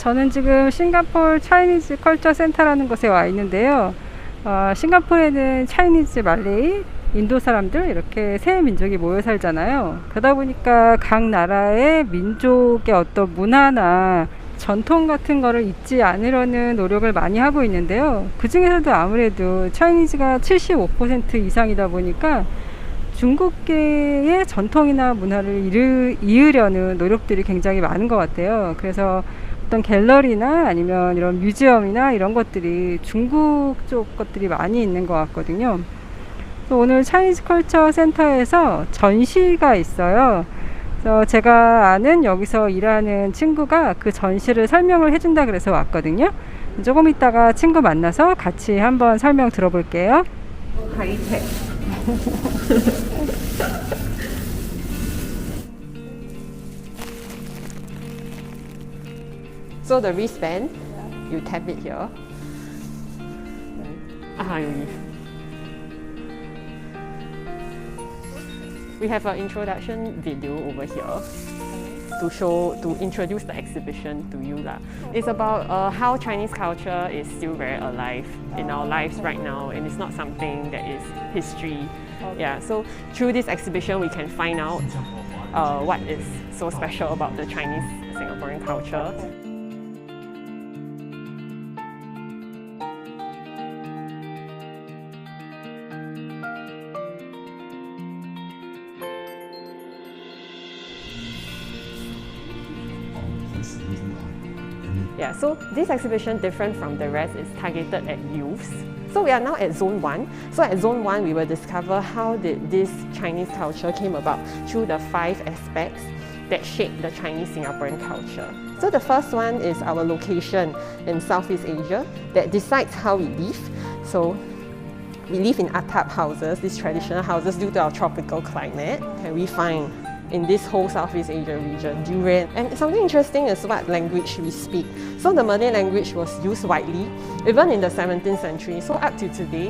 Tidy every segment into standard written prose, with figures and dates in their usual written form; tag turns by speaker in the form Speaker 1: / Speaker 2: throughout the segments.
Speaker 1: 저는 지금 싱가포르 차이니즈 컬처 센터라는 곳에 와 있는데요. 싱가포르에는 차이니즈, 말레이, 인도 사람들 이렇게 세 민족이 모여 살잖아요. 그러다 보니까 각 나라의 민족의 어떤 문화나 전통 같은 거를 잊지 않으려는 노력을 많이 하고 있는데요. 그 중에서도 아무래도 차이니즈가 75% 이상이다 보니까 중국계의 전통이나 문화를 이으려는 노력들이 굉장히 많은 것 같아요. 그래서 어떤 갤러리나 아니면 이런 뮤지엄이나 이런 것들이 중국 쪽 것들이 많이 있는 것 같거든요. 오늘 차이니즈 컬처 센터에서 전시가 있어요. 그래서 제가 아는 여기서 일하는 친구가 그 전시를 설명을 해준다 그래서 왔거든요. 조금 있다가 친구 만나서 같이 한번 설명 들어볼게요.
Speaker 2: 하이텍. So the wristband, you tap it here. We have an introduction video over here to introduce the exhibition to you. It's about how Chinese culture is still very alive in our lives right now, and it's not something that is history. Yeah, so through this exhibition we can find out what is so special about the Chinese Singaporean culture. Yeah, so this exhibition, different from the rest, is targeted at youths. So we are now at Zone 1. So at Zone 1, we will discover how did this Chinese culture came about through the 5 aspects that shape the Chinese Singaporean culture. So the first one is our location in Southeast Asia that decides how we live. So we live in atap houses, these traditional houses, due to our tropical climate. And we find in this whole Southeast Asia region, durian. And something interesting is what language we speak. So the Malay language was used widely, even in the 17th century. So up to today,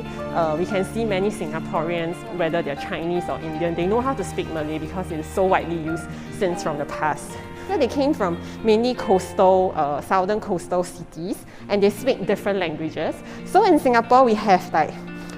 Speaker 2: we can see many Singaporeans, whether they're Chinese or Indian, they know how to speak Malay because it is so widely used since from the past. So they came from mainly coastal, southern coastal cities, and they speak different languages. So in Singapore, we have like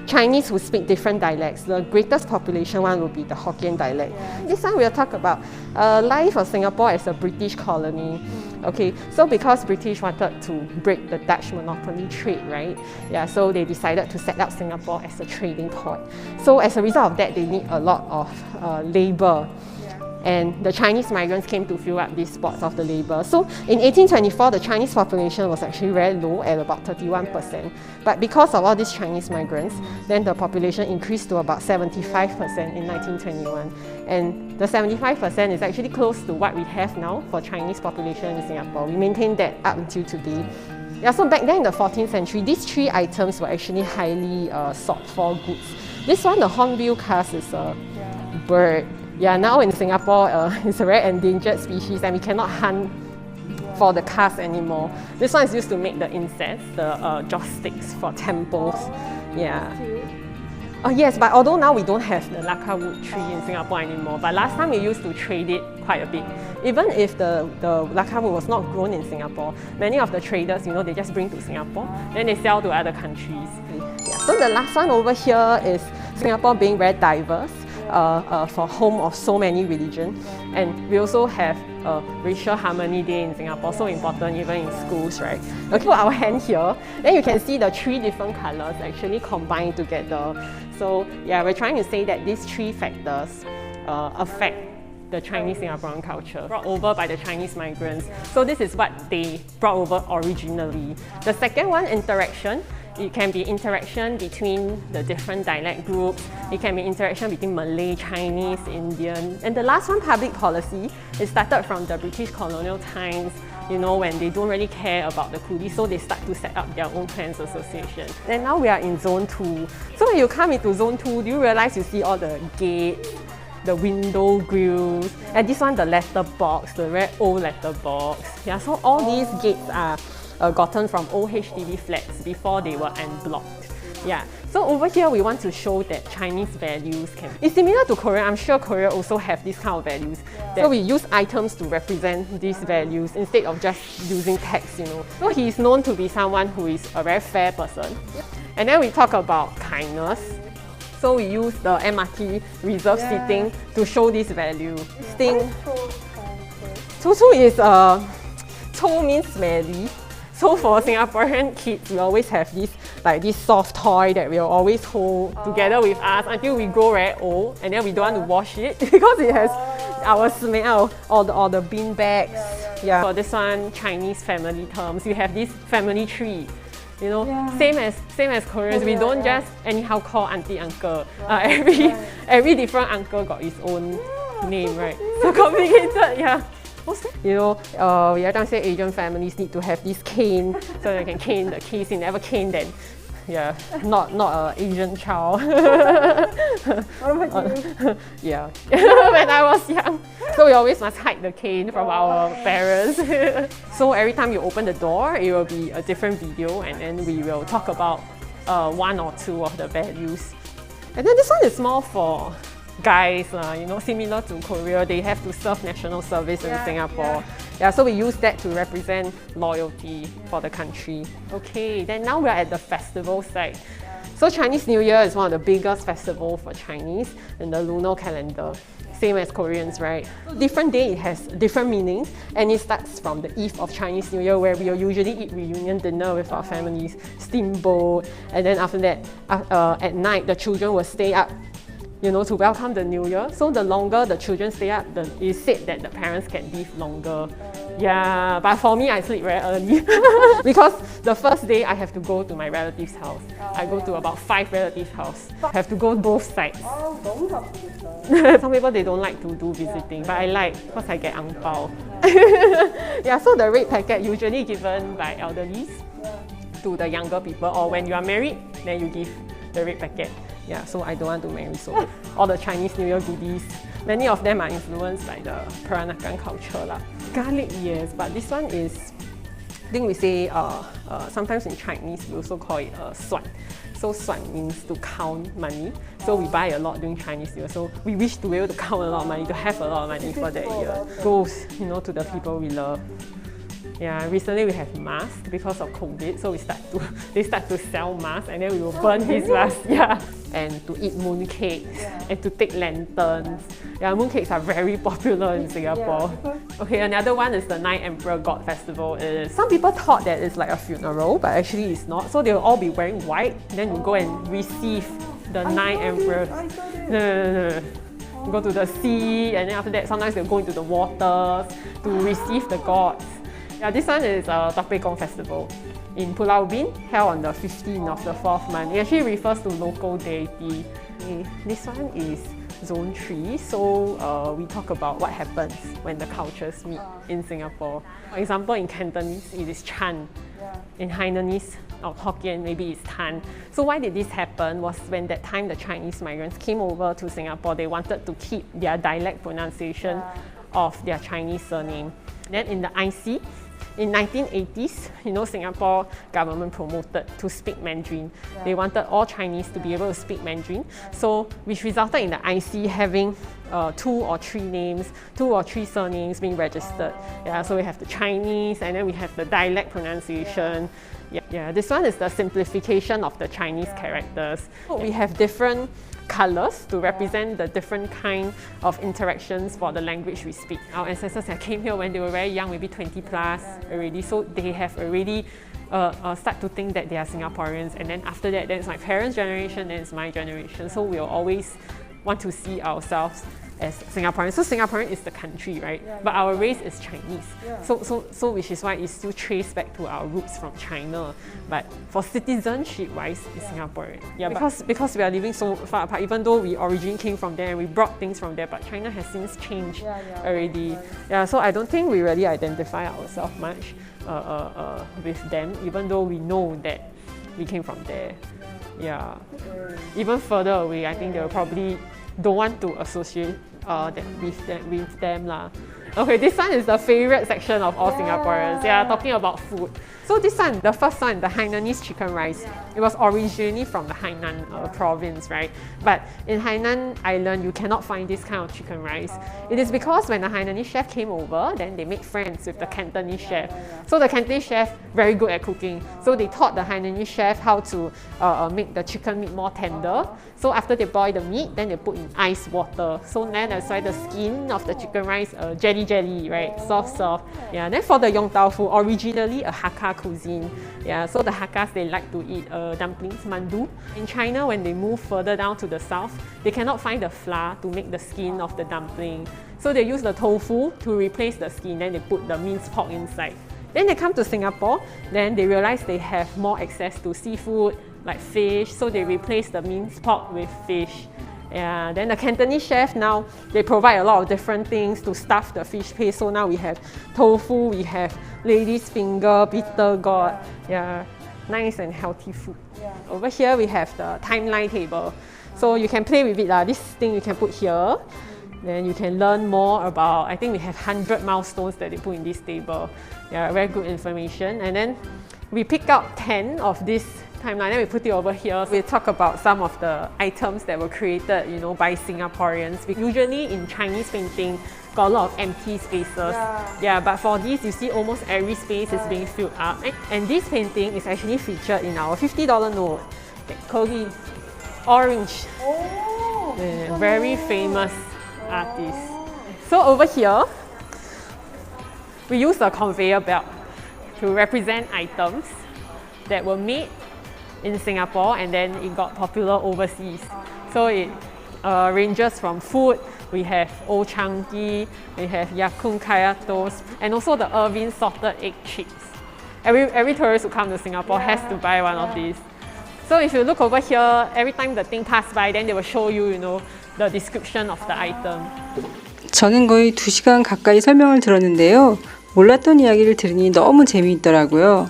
Speaker 2: Chinese who speak different dialects. The greatest population one will be the Hokkien dialect. This one we'll talk about life of Singapore as a British colony. Okay, so because British wanted to break the Dutch monopoly trade, right? Yeah, so they decided to set up Singapore as a trading port. So as a result of that, they need a lot of labour. And the Chinese migrants came to fill up these spots of the labour. So in 1824, the Chinese population was actually very low at about 31%. But because of all these Chinese migrants, then the population increased to about 75% in 1921. And the 75% is actually close to what we have now for Chinese population in Singapore. We maintain that up until today. Yeah, so back then in the 14th century, these 3 items were actually highly sought for goods. This one, the hornbill cast, is a bird. Yeah, now in Singapore, it's a very endangered species and we cannot hunt for the cast anymore. This one is used to make the incense, the joss sticks for temples. Yeah. Oh yes, but although now we don't have the laka wood tree in Singapore anymore, but last time we used to trade it quite a bit. Even if the laka wood was not grown in Singapore, many of the traders, they just bring to Singapore, then they sell to other countries. Yeah. So the last one over here is Singapore being very diverse. For home of so many religions, and we also have Racial Harmony Day in Singapore, so important even in schools, right? Okay, put our hand here, then you can see the 3 different colours actually combined together. So yeah, we're trying to say that these 3 factors affect the Chinese Singaporean culture, brought over by the Chinese migrants. So this is what they brought over originally. The second one, interaction. It can be interaction between the different dialect groups. It can be interaction between Malay, Chinese, Indian. And the last one, public policy. It started from the British colonial times, when they don't really care about the coolies, so they start to set up their own clans association. Then now we are in Zone 2. So when you come into Zone 2, do you realize you see all the gates, the window grills, and this one, the letter box, the very old letter box. Yeah, so all these gates are gotten from old HDB flats before they were en bloc. Yeah. So over here, we want to show that Chinese values it's similar to Korea. I'm sure Korea also have these kind of values. So we use items to represent these values instead of just using text, you know. So he's known to be someone who is a very fair person. And then we talk about kindness. So we use the MRT reserve seating to show this value. Sting. Chu is Chu means smelly. So for Singaporean kids, we always have this soft toy that we'll always hold together with us until we grow very old, and then we don't want to wash it because it has our smell or the bean bags. Yeah. For this one, Chinese family terms, we have this family tree. You know, same as Koreans, we don't just anyhow call auntie, uncle. Every different uncle got his own name, right? So complicated, yeah. You know, we often say Asian families need to have this cane so they can cane the kids. You never cane them. Yeah, not an Asian child. Yeah, when I was young. So we always must hide the cane from our parents. So every time you open the door, it will be a different video, and then we will talk about one or two of the values. And then this one is more for guys, you know, similar to Korea, they have to serve national service in Singapore. Yeah, so we use that to represent loyalty for the country. Okay, then now we're at the festival side. So Chinese New Year is one of the biggest festivals for Chinese in the lunar calendar. Same as Koreans, right? Different day, it has different meanings, and it starts from the eve of Chinese New Year, where we will usually eat reunion dinner with our families, steamboat, and then after that, at night, the children will stay up, you know, to welcome the new year. So the longer the children stay up, it's said that the parents can live longer. Yeah, but for me, I sleep very early because the first day I have to go to my relative's house. I go to about 5 relatives' house. I have to go both sides. Some people, they don't like to do visiting, but I like because I get ang pao. Yeah, so the red packet usually given by elderlies to the younger people, or when you are married, then you give the red packet. Yeah, so I don't want to marry, so all the Chinese New Year goodies, many of them are influenced by the Peranakan culture lah. Garlic, yes, but this one is, I think we say, sometimes in Chinese we also call it suan. So suan means to count money. So we buy a lot during Chinese New Year. So we wish to be able to count a lot of money, to have a lot of money for that year. Goes, you know, to the people we love. Yeah, recently we have masks because of COVID, so they start to sell masks, and then we will burn these masks. Yeah, and to eat mooncakes and to take lanterns. Yeah, mooncakes are very popular in Singapore. Okay, another one is the Nine Emperor God Festival. Some people thought that it's like a funeral, but actually it's not. So they will all be wearing white, then you go and receive the Nine Emperors. No. You go to the sea, and then after that, sometimes they'll go into the waters to receive the gods. Yeah, this one is a Tapekong Festival in Pulau Ubin, held on the 15th of the 4th month. It actually refers to local deity. Okay, this one is Zone 3, so we talk about what happens when the cultures meet in Singapore. For example, in Cantonese, it is Chan. In Hainanese or Hokkien, maybe it's Tan. So why did this happen was when that time the Chinese migrants came over to Singapore, they wanted to keep their dialect pronunciation of their Chinese surname. Then in the IC, in 1980s, you know, Singapore government promoted to speak Mandarin. They wanted all Chinese to be able to speak Mandarin. So, which resulted in the IC having 2 or 3 names, 2 or 3 surnames being registered. Yeah, so we have the Chinese, and then we have the dialect pronunciation. Yeah, this one is the simplification of the Chinese characters. So we have different colours to represent the different kind of interactions for the language we speak. Our ancestors that came here when they were very young, maybe 20 plus already, so they have already start to think that they are Singaporeans, and then after that, then it's my parents' generation, then it's my generation. So we'll always want to see ourselves as Singaporean. So Singaporean is the country, right? But our race is Chinese. So which is why it's still traced back to our roots from China. But for citizenship-wise, it's Singaporean. Yeah, because we are living so far apart, even though we originally came from there and we brought things from there, but China has since changed already. Yeah, so I don't think we really identify ourselves much with them, even though we know that we came from there. Yeah. Even further away, I think they will probably don't want to associate with them lah. Okay, this one is the favorite section of all Singaporeans. Yeah, talking about food. So this one, the first one, the Hainanese chicken rice. It was originally from the Hainan province, right? But in Hainan Island, you cannot find this kind of chicken rice. It is because when the Hainanese chef came over, then they made friends with the Cantonese chef. So the Cantonese chef, very good at cooking. So they taught the Hainanese chef how to make the chicken meat more tender. So after they boil the meat, then they put in ice water. So then that's why the skin of the chicken rice jelly, right? Soft. Yeah. Then for the yong tau fu, originally a Hakka cuisine. Yeah. So the Hakkas, they like to eat dumplings, mandu. In China, when they move further down to the south, they cannot find the flour to make the skin of the dumpling. So they use the tofu to replace the skin. Then they put the minced pork inside. Then they come to Singapore. Then they realize they have more access to seafood, like fish, so they replace the minced pork with fish. Yeah, then the Cantonese chef now, they provide a lot of different things to stuff the fish paste. So now we have tofu, we have lady's finger, bitter gourd. Yeah, nice and healthy food. Yeah. Over here we have the timeline table. So you can play with it. This thing you can put here. Then you can learn more about, I think we have 100 milestones that they put in this table. Yeah, very good information. And then we pick out 10 of this timeline, then we put it over here. We talk about some of the items that were created, by Singaporeans. Usually in Chinese painting, got a lot of empty spaces. Yeah, but for this, you see almost every space is being filled up. And this painting is actually featured in our $50 note. Curly, orange. Oh, very famous artist. So over here, we use a conveyor belt to represent items that were made in Singapore and then it got popular overseas. So it ranges from food. We have Old Chunky, we have Yakun Kaya Toast, and also the Irvin salted egg chips. Every tourist who comes to Singapore has to buy one of these. So if you look over here, every time the thing passes by, then they will show you, the description of the item.
Speaker 1: 저는 거의 2시간 가까이 설명을 들었는데요. 몰랐던 이야기를 들으니 너무 재미있더라고요.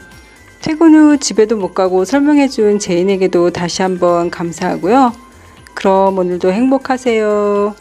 Speaker 1: 퇴근 후 집에도 못 가고 설명해준 제인에게도 다시 한번 감사하고요. 그럼 오늘도 행복하세요.